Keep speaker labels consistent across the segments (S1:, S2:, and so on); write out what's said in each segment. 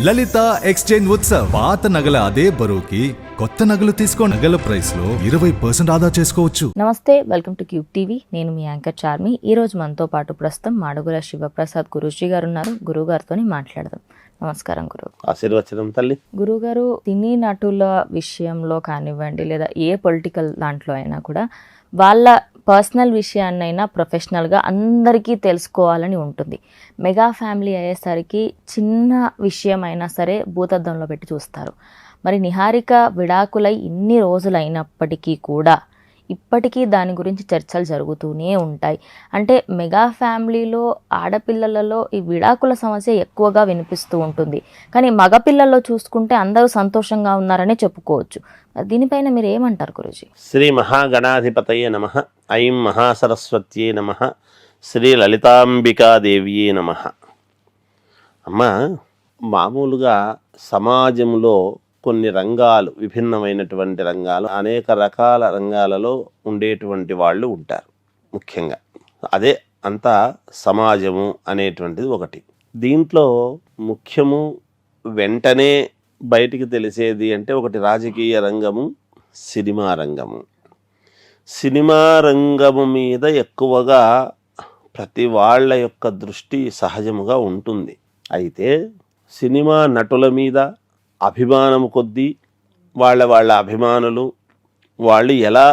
S1: లలిత exchange Utsav పాత నగల అదే బరువుకి కొత్త నగలు తీసుకో నగల ప్రైస్ లో 20% ఆదా చేసుకోవచ్చు.
S2: నమస్తే, వెల్కమ్ టు క్యూబ్ టీవీ. నేను మీ యాంకర్ చార్మి. ఈ రోజు మనతో పాటు ప్రస్తుతం మాడుగుల శివప్రసాద్ గురూజీ గారు ఉన్నారు. గురువు గారితో మాట్లాడదాం. నమస్కారం గురువు.
S3: ఆశీర్వచనం తల్లి.
S2: గురువు గారు, సినీ నటుల విషయంలో కానివ్వండి లేదా ఏ పొలిటికల్ దాంట్లో అయినా కూడా వాళ్ళ పర్సనల్ విషయాన్నైనా ప్రొఫెషనల్గా అందరికీ తెలుసుకోవాలని ఉంటుంది. మెగా ఫ్యామిలీ అయ్యేసరికి చిన్న విషయం అయినా సరే భూతద్దంలో పెట్టి చూస్తారు. మరి నిహారిక విడాకులై ఇన్ని రోజులైనప్పటికీ కూడా ఇప్పటికీ దాని గురించి చర్చలు జరుగుతూనే ఉంటాయి. అంటే మెగా ఫ్యామిలీలో ఆడపిల్లలలో ఈ విడాకుల సమస్య ఎక్కువగా వినిపిస్తూ ఉంటుంది. కానీ మగపిల్లల్లో చూసుకుంటే అందరూ సంతోషంగా ఉన్నారనే చెప్పుకోవచ్చు. దీనిపైన మీరు ఏమంటారు గురూజీ?
S3: శ్రీ మహాగణాధిపతయే నమః. ఐం మహాసరస్వత్యే నమః. శ్రీ లలితాంబికాదేవియే నమః. అమ్మ, మామూలుగా సమాజంలో కొన్ని రంగాలు, విభిన్నమైనటువంటి రంగాలు, అనేక రకాల రంగాలలో ఉండేటువంటి వాళ్ళు ఉంటారు. ముఖ్యంగా అదే అంతా సమాజము అనేటువంటిది ఒకటి. దీంట్లో ముఖ్యము వెంటనే బయటికి తెలిసేది అంటే ఒకటి రాజకీయ రంగము, సినిమా రంగము. సినిమా రంగము మీద ఎక్కువగా ప్రతి వాళ్ళ యొక్క దృష్టి సహజముగా ఉంటుంది. అయితే సినిమా నటుల మీద అభిమానము కొద్దీ వాళ్ళ అభిమానులు వాళ్ళు ఎలా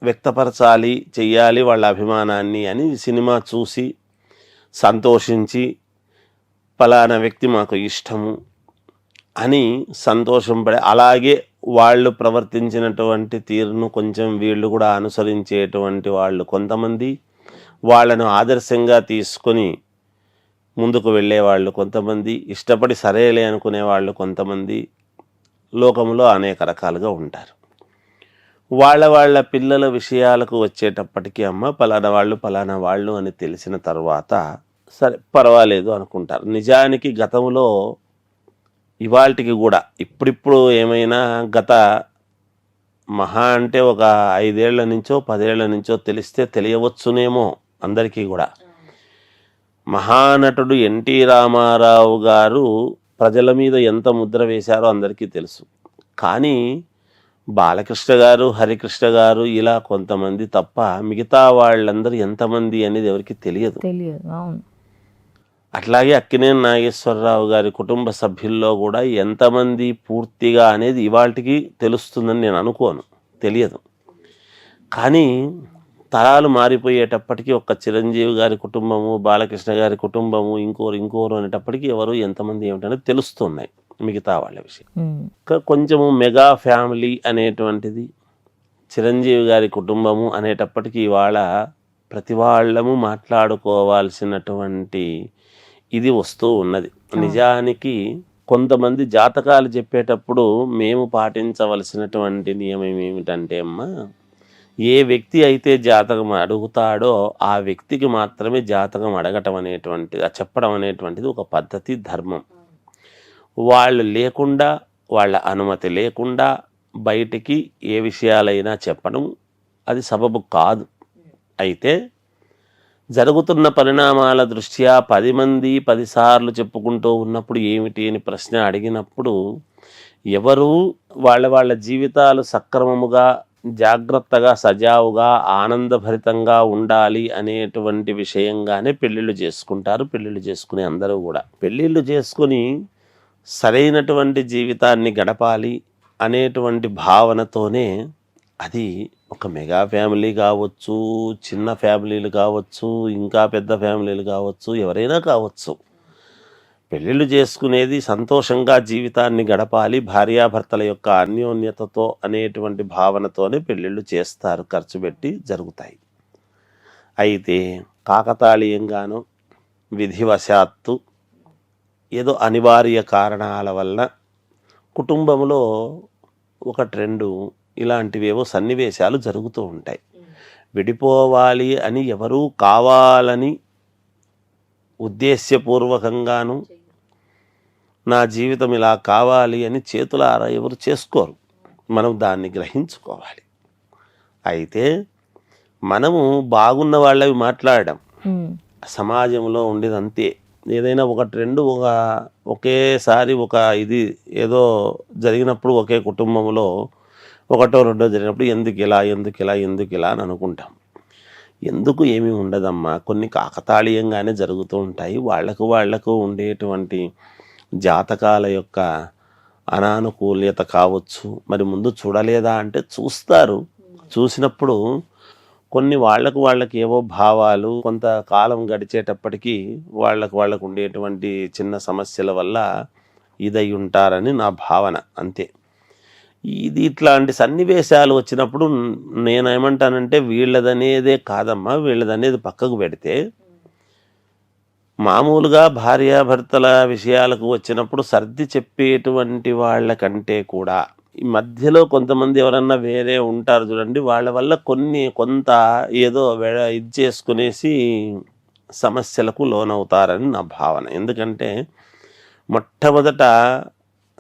S3: వ్యక్తపరచాలి, చెయ్యాలి వాళ్ళ అభిమానాన్ని అని సినిమా చూసి సంతోషించి ఫలానా వ్యక్తి మాకు ఇష్టము అని సంతోషంపడే, అలాగే వాళ్ళు ప్రవర్తించినటువంటి తీరును కొంచెం వీళ్ళు కూడా అనుసరించేటువంటి వాళ్ళు కొంతమంది, వాళ్ళను ఆదర్శంగా తీసుకొని ముందుకు వెళ్ళేవాళ్ళు కొంతమంది, ఇష్టపడి సరేలే అనుకునే వాళ్ళు కొంతమంది లోకంలో అనేక రకాలుగా ఉంటారు. వాళ్ళ పిల్లల విషయాలకు వచ్చేటప్పటికీ అమ్మ ఫలానా వాళ్ళు అని తెలిసిన తర్వాత సరే పర్వాలేదు అనుకుంటారు. నిజానికి గతంలో ఇవాళకి కూడా ఇప్పుడిప్పుడు ఏమైనా గత మహా అంటే ఒక 5 ఏళ్ల నుంచో 10 ఏళ్ల నుంచో తెలిస్తే తెలియవచ్చునేమో అందరికీ కూడా. మహానటుడు ఎన్టీ రామారావు గారు ప్రజల మీద ఎంత ముద్ర వేశారో అందరికీ తెలుసు. కానీ బాలకృష్ణ గారు, హరికృష్ణ గారు ఇలా కొంతమంది తప్ప మిగతా వాళ్ళందరూ ఎంతమంది అనేది ఎవరికి తెలియదు. అట్లాగే అక్కినేని నాగేశ్వరరావు గారి కుటుంబ సభ్యుల్లో కూడా ఎంతమంది పూర్తిగా అనేది ఇవాళకి తెలుస్తుందని నేను అనుకోను, తెలియదు. కానీ తరాలు మారిపోయేటప్పటికీ ఒక చిరంజీవి గారి కుటుంబము, బాలకృష్ణ గారి కుటుంబము, ఇంకోరు అనేటప్పటికీ ఎవరు ఎంతమంది ఏమిటనేది తెలుస్తున్నాయి మిగతా వాళ్ళ విషయం. కొంచెము మెగా ఫ్యామిలీ అనేటువంటిది, చిరంజీవి గారి కుటుంబము అనేటప్పటికీ ఇవాళ ప్రతి వాళ్ళము మాట్లాడుకోవాల్సినటువంటి ఇది వస్తూ ఉన్నది. నిజానికి కొంతమంది జాతకాలు చెప్పేటప్పుడు మేము పాటించవలసినటువంటి నియమం ఏమిటంటే అమ్మ, ఏ వ్యక్తి అయితే జాతకం అడుగుతాడో ఆ వ్యక్తికి మాత్రమే జాతకం అడగటం అనేటువంటిది, చెప్పడం అనేటువంటిది ఒక పద్ధతి, ధర్మం. వాళ్ళు లేకుండా, వాళ్ళ అనుమతి లేకుండా బయటికి ఏ విషయాలైనా చెప్పడం అది సబబు కాదు. అయితే జరుగుతున్న పరిణామాల దృష్ట్యా 10 మంది 10 సార్లు చెప్పుకుంటూ ఉన్నప్పుడు ఏమిటి అని ప్రశ్న అడిగినప్పుడు ఎవరు వాళ్ళ జీవితాలు సక్రమముగా, జాగ్రత్తగా, సజావుగా, ఆనందభరితంగా ఉండాలి అనేటువంటి విషయంగానే పెళ్ళిళ్ళు చేసుకుంటారు. పెళ్ళిళ్ళు చేసుకునే అందరూ కూడా పెళ్ళిళ్ళు చేసుకుని సరైనటువంటి జీవితాన్ని గడపాలి అనేటువంటి భావనతోనే అది ఒక మెగా ఫ్యామిలీ కావచ్చు, చిన్న ఫ్యామిలీలు కావచ్చు, ఇంకా పెద్ద ఫ్యామిలీలు కావచ్చు, ఎవరైనా కావచ్చు, పెళ్ళిళ్ళు చేసుకునేది సంతోషంగా జీవితాన్ని గడపాలి, భార్యాభర్తల యొక్క అన్యోన్యతతో అనేటువంటి భావనతోనే పెళ్ళిళ్ళు చేస్తారు, ఖర్చు పెట్టి జరుగుతాయి. అయితే కాకతాళీయంగానో విధివశాత్తు ఏదో అనివార్య కారణాల వల్ల కుటుంబంలో ఒక ట్రెండు, ఇలాంటివేవో సన్నివేశాలు జరుగుతూ ఉంటాయి. విడిపోవాలి అని ఎవరూ కావాలని ఉద్దేశ్యపూర్వకంగాను నా జీవితం ఇలా కావాలి అని చేతులారా ఎవరు చేసుకోరు. మనం దాన్ని గ్రహించుకోవాలి. అయితే మనము బాగున్న వాళ్ళవి మాట్లాడడం సమాజంలో ఉండేదంతే. ఏదైనా ఒకటి రెండు ఒకేసారి ఇది ఏదో జరిగినప్పుడు ఒకే కుటుంబంలో ఒకటో రెండో జరిగినప్పుడు ఎందుకు ఇలా అని అనుకుంటాం. ఎందుకు ఏమీ ఉండదమ్మా, కొన్ని కాకతాళీయంగానే జరుగుతూ ఉంటాయి. వాళ్లకు ఉండేటువంటి జాతకాల యొక్క అనానుకూల్యత కావచ్చు. మరి ముందు చూడలేదా అంటే చూస్తారు. చూసినప్పుడు కొన్ని వాళ్ళకి ఏవో భావాలు కొంతకాలం గడిచేటప్పటికీ వాళ్ళకు ఉండేటువంటి చిన్న సమస్యల వల్ల ఇదై ఉంటారని నా భావన, అంతే. ఇట్లాంటి సన్నివేశాలు వచ్చినప్పుడు నేనేమంటానంటే వీళ్ళదనేదే కాదమ్మా, వీళ్ళదనేది పక్కకు పెడితే మామూలుగా భార్యాభర్తల విషయాలకు వచ్చినప్పుడు సర్ది చెప్పేటువంటి వాళ్ళకంటే కూడా ఈ మధ్యలో కొంతమంది ఎవరన్నా వేరే ఉంటారు చూడండి, వాళ్ళ వల్ల కొంత ఏదో ఇది చేసుకునేసి సమస్యలకు లోనవుతారని నా భావన. ఎందుకంటే మొట్టమొదట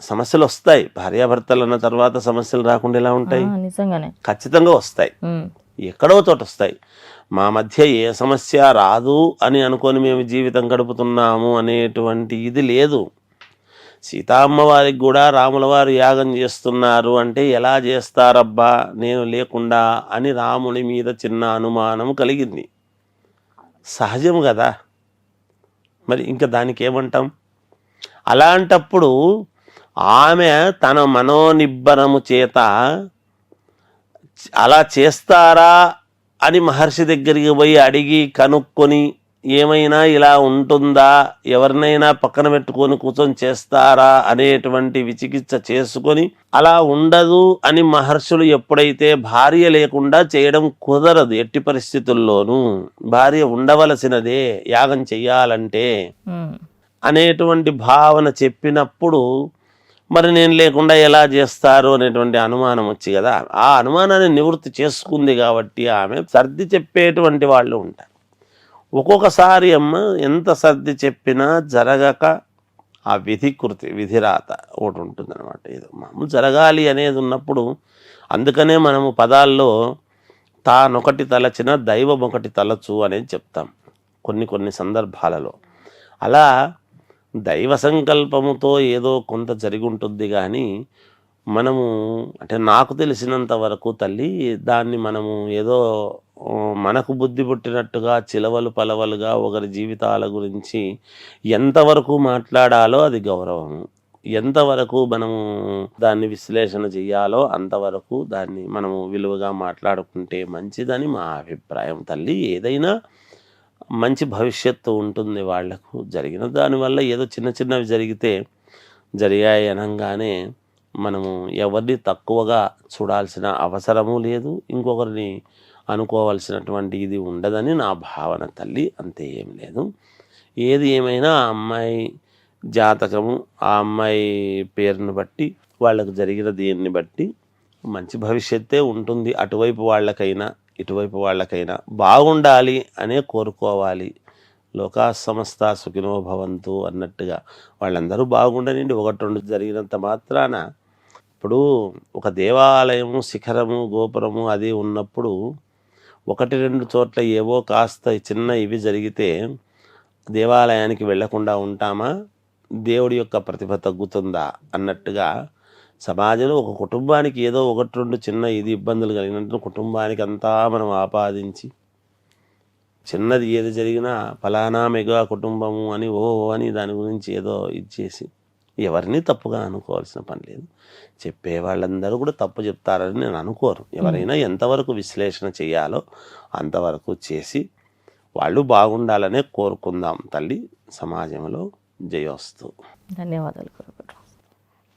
S3: సమస్యలు వస్తాయి, భార్యాభర్తలు అన్న తర్వాత సమస్యలు రాకుండా ఎలా ఉంటాయి?
S2: నిజంగానే
S3: ఖచ్చితంగా వస్తాయి, ఎక్కడో చోట వస్తాయి. మా మధ్య ఏ సమస్య రాదు అని అనుకొని మేము జీవితం గడుపుతున్నాము అనేటువంటి ఇది లేదు. సీతమ్మ వారికి కూడా రాముల వారు యాగం చేస్తున్నారు అంటే ఎలా చేస్తారబ్బా నేను లేకుండా అని రాముని మీద చిన్న అనుమానం కలిగింది. సహజం కదా, మరి ఇంకా దానికి ఏమంటాం? అలాంటప్పుడు ఆమె తన మనోనిబ్బరము చేత అలా చేస్తారా అని మహర్షి దగ్గరికి పోయి అడిగి కనుక్కొని ఏమైనా ఇలా ఉంటుందా, ఎవరినైనా పక్కన పెట్టుకొని కూర్చొని చేస్తారా అనేటువంటి విచికిత్స చేసుకొని అలా ఉండదు అని మహర్షులు ఎప్పుడైతే భార్య లేకుండా చేయడం కుదరదు, ఎట్టి పరిస్థితుల్లోనూ భార్య ఉండవలసినదే యాగం చెయ్యాలంటే అనేటువంటి భావన చెప్పినప్పుడు మరి నేను లేకుండా ఎలా చేస్తారు అనేటువంటి అనుమానం వచ్చి కదా, ఆ అనుమానాన్ని నివృత్తి చేసుకుంది కాబట్టి ఆమె సర్ది చెప్పేటువంటి వాళ్ళు ఉంటారు. ఒక్కొక్కసారి అమ్మ ఎంత సర్ది చెప్పినా జరగక ఆ విధిరాత ఒకటి ఉంటుంది అనమాట. ఏదో మామూలు జరగాలి అనేది ఉన్నప్పుడు అందుకనే మనము పదాల్లో తానొకటి తలచిన దైవం ఒకటి తలచు అనేది చెప్తాం కొన్ని సందర్భాలలో. అలా దైవ సంకల్పముతో ఏదో కొంత జరిగి ఉంటుంది కానీ మనము అంటే నాకు తెలిసినంత వరకు తల్లి దాన్ని మనము ఏదో మనకు బుద్ధి పుట్టినట్టుగా చిలవలు పలవలుగా ఒకరి జీవితాల గురించి ఎంతవరకు మాట్లాడాలో అది గౌరవం, ఎంతవరకు మనము దాన్ని విశ్లేషణ చేయాలో అంతవరకు దాన్ని మనము విలువగా మాట్లాడుకుంటే మంచిదని మా అభిప్రాయం తల్లి. ఏదైనా మంచి భవిష్యత్తు ఉంటుంది వాళ్లకు. జరిగిన దానివల్ల ఏదో చిన్నవి జరిగాయి అనగానే మనము ఎవరిని తక్కువగా చూడాల్సిన అవసరము లేదు, ఇంకొకరిని అనుకోవాల్సినటువంటి ఇది ఉండదని నా భావన తల్లి, అంతే ఏం లేదు. ఏది ఏమైనా ఆ అమ్మాయి జాతకము ఆ అమ్మాయి పేరును బట్టి వాళ్ళకు జరిగిన దీన్ని బట్టి మంచి భవిష్యత్తే ఉంటుంది. అటువైపు వాళ్ళకైనా ఇటువైపు వాళ్ళకైనా బాగుండాలి అనే కోరుకోవాలి. లోకా సమస్త సుఖినో భవంతు అన్నట్టుగా వాళ్ళందరూ బాగుండనండి. ఒకటి రెండు జరిగినంత మాత్రాన ఇప్పుడు ఒక దేవాలయము శిఖరము గోపురము అది ఉన్నప్పుడు ఒకటి రెండు చోట్ల ఏవో కాస్త చిన్న ఇవి జరిగితే దేవాలయానికి వెళ్లకుండా ఉంటామా? దేవుడి యొక్క ప్రతిభ తగ్గుతుందా అన్నట్టుగా సమాజంలో ఒక కుటుంబానికి ఏదో ఒకటి రెండు చిన్న ఇబ్బందులు కలిగినట్టు కుటుంబానికి అంతా మనం ఆపాదించి చిన్నది ఏది జరిగినా ఫలానా మెగా కుటుంబము అని దాని గురించి ఏదో చేసి ఎవరిని తప్పుగా అనుకోవాల్సిన పని లేదు. చెప్పే వాళ్ళందరూ కూడా తప్పు చెప్తారని నేను అనుకోరు. ఎవరైనా ఎంతవరకు విశ్లేషణ చేయాలో అంతవరకు చేసి వాళ్ళు బాగుండాలనే కోరుకుందాం తల్లి. సమాజంలో జయోస్తు.
S2: ధన్యవాదాలు.